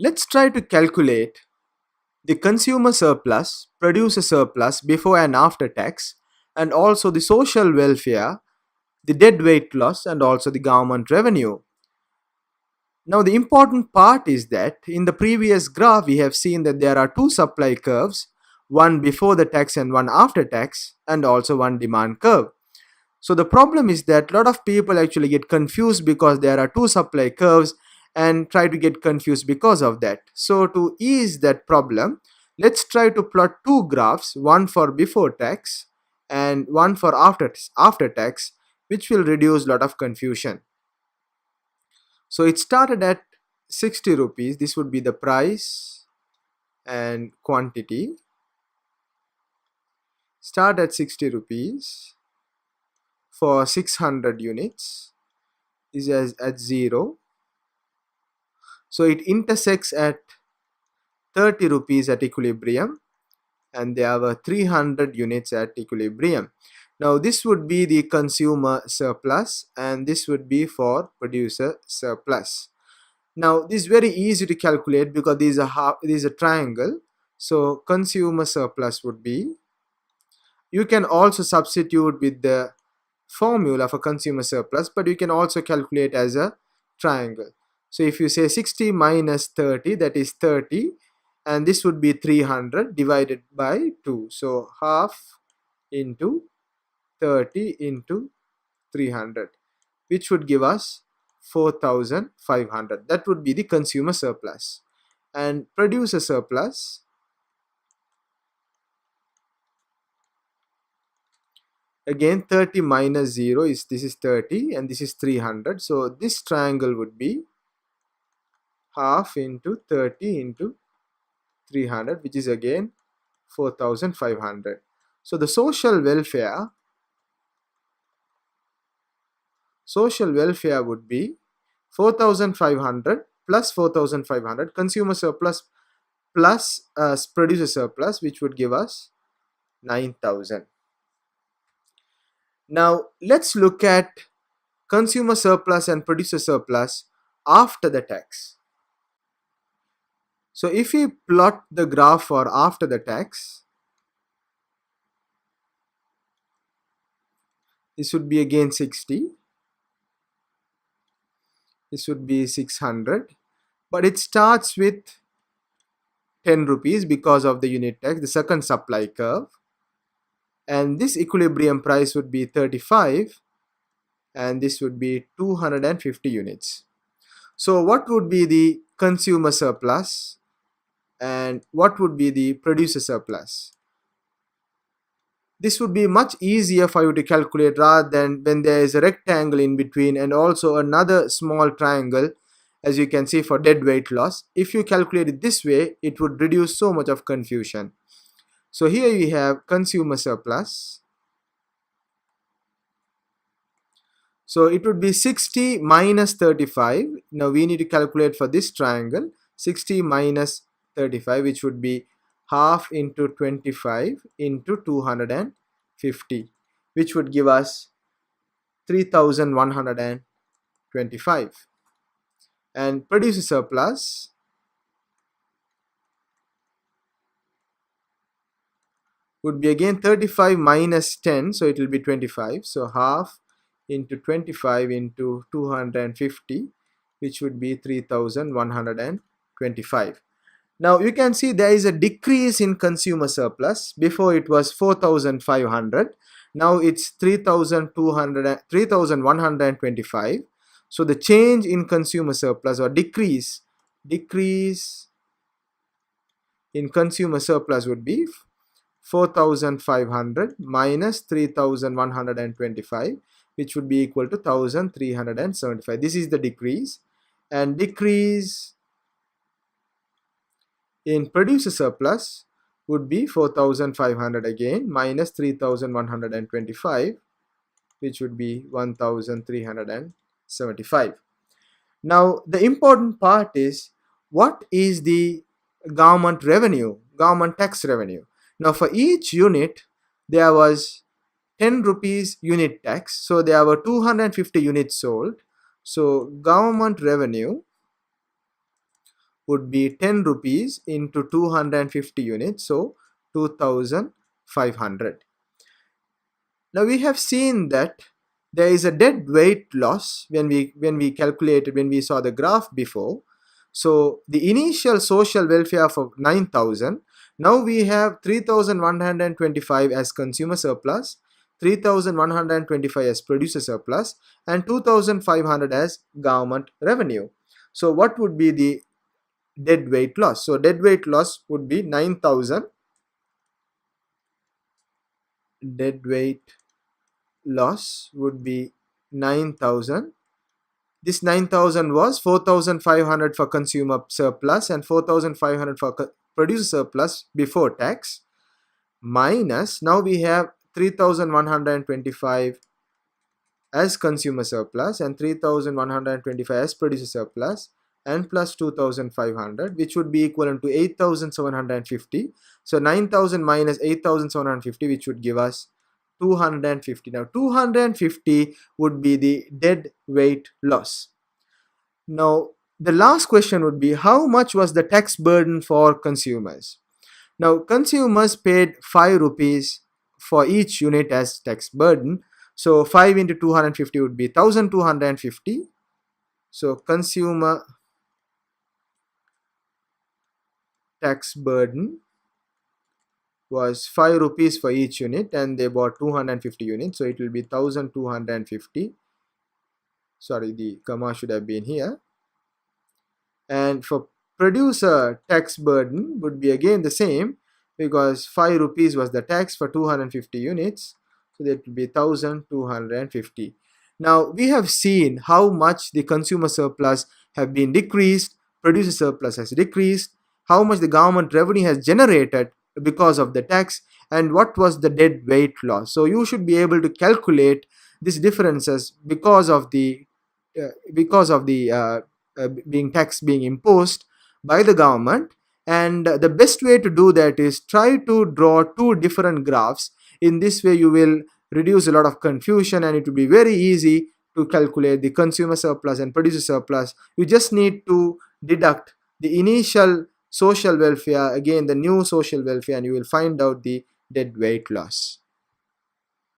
Let's try to calculate the consumer surplus, producer surplus before and after tax, and also the social welfare, the dead weight loss, and also the government revenue. Now, the important part is that in the previous graph, we have seen that there are two supply curves, one before the tax and one after tax, and also one demand curve. So the problem is that a lot of people actually get confused because there are two supply curves and try to get confused because of that. So to ease that problem, let's try to plot two graphs, one for before tax and one for after tax, which will reduce a lot of confusion. So it started at 60 rupees. This would be the price and quantity. Start at 60 rupees for 600 units is at 0. So it intersects at 30 rupees at equilibrium, and there were 300 units at equilibrium. Now this would be the consumer surplus and this would be for producer surplus. Now this is very easy to calculate because this is a triangle. So consumer surplus would be, you can also substitute with the formula for consumer surplus, but you can also calculate as a triangle. So if you say 60 minus 30, that is 30, and this would be 300 divided by 2. So half into 30 into 300, which would give us 4,500. That would be the consumer surplus. And producer surplus, again 30 minus 0 is, this is 30 and this is 300. So this triangle would be half into 30 into 300, which is again 4,500. So the social welfare would be 4,500 plus 4,500 consumer surplus plus producer surplus, which would give us 9,000. Now let's look at consumer surplus and producer surplus after the tax. So if we plot the graph for after the tax, this would be again 60, this would be 600, but it starts with 10 rupees because of the unit tax, the second supply curve, and this equilibrium price would be 35 and this would be 250 units. So what would be the consumer surplus and what would be the producer surplus? This would be much easier for you to calculate rather than when there is a rectangle in between and also another small triangle, as you can see, for dead weight loss. If you calculate it this way, it would reduce so much of confusion. So here we have consumer surplus. So it would be 60 minus 35. Now we need to calculate for this triangle 60 minus 35, which would be half into 25 into 250, which would give us 3,125. And producer surplus would be again 35 minus 10, so it will be 25. So half into 25 into 250, which would be 3,125. Now you can see there is a decrease in consumer surplus. Before it was 4,500. Now it's 3,125. So the change in consumer surplus or decrease in consumer surplus would be 4,500 minus 3,125, which would be equal to 1,375. This is the decrease. And decrease in producer surplus would be 4,500 again minus 3,125, which would be 1,375. Now the important part is, what is the government revenue, government tax revenue? Now for each unit there was 10 rupees unit tax, so there were 250 units sold. So government revenue would be 10 rupees into 250 units, so 2500. Now we have seen that there is a dead weight loss when we saw the graph before. So the initial social welfare for 9,000, now we have 3,125 as consumer surplus, 3,125 as producer surplus, and 2,500 as government revenue. So what would be the dead weight loss? So dead weight loss would be 9,000. Dead weight loss would be 9,000. This 9,000 was 4,500 for consumer surplus and 4,500 for producer surplus before tax, minus, now we have 3,125 as consumer surplus and 3,125 as producer surplus, and plus 2,500, which would be equivalent to 8,750. So 9,000 minus 8,750, which would give us 250. Now 250 would be the dead weight loss. Now the last question would be, how much was the tax burden for consumers? Now consumers paid 5 rupees for each unit as tax burden. So 5 into 250 would be 1,250. So consumer tax burden was 5 rupees for each unit, and they bought 250 units, so it will be 1,250. Sorry, the comma should have been here. And for producer tax burden would be again the same, because 5 rupees was the tax for 250 units, so that will be 1,250. Now we have seen how much the consumer surplus have been decreased, producer surplus has decreased, how much the government revenue has generated because of the tax, and what was the dead weight loss. So you should be able to calculate these differences because of the being tax being imposed by the government. And the best way to do that is try to draw two different graphs. In this way you will reduce a lot of confusion, and it will be very easy to calculate the consumer surplus and producer surplus. You just need to deduct the initial social welfare, again the new social welfare, and you will find out the dead weight loss.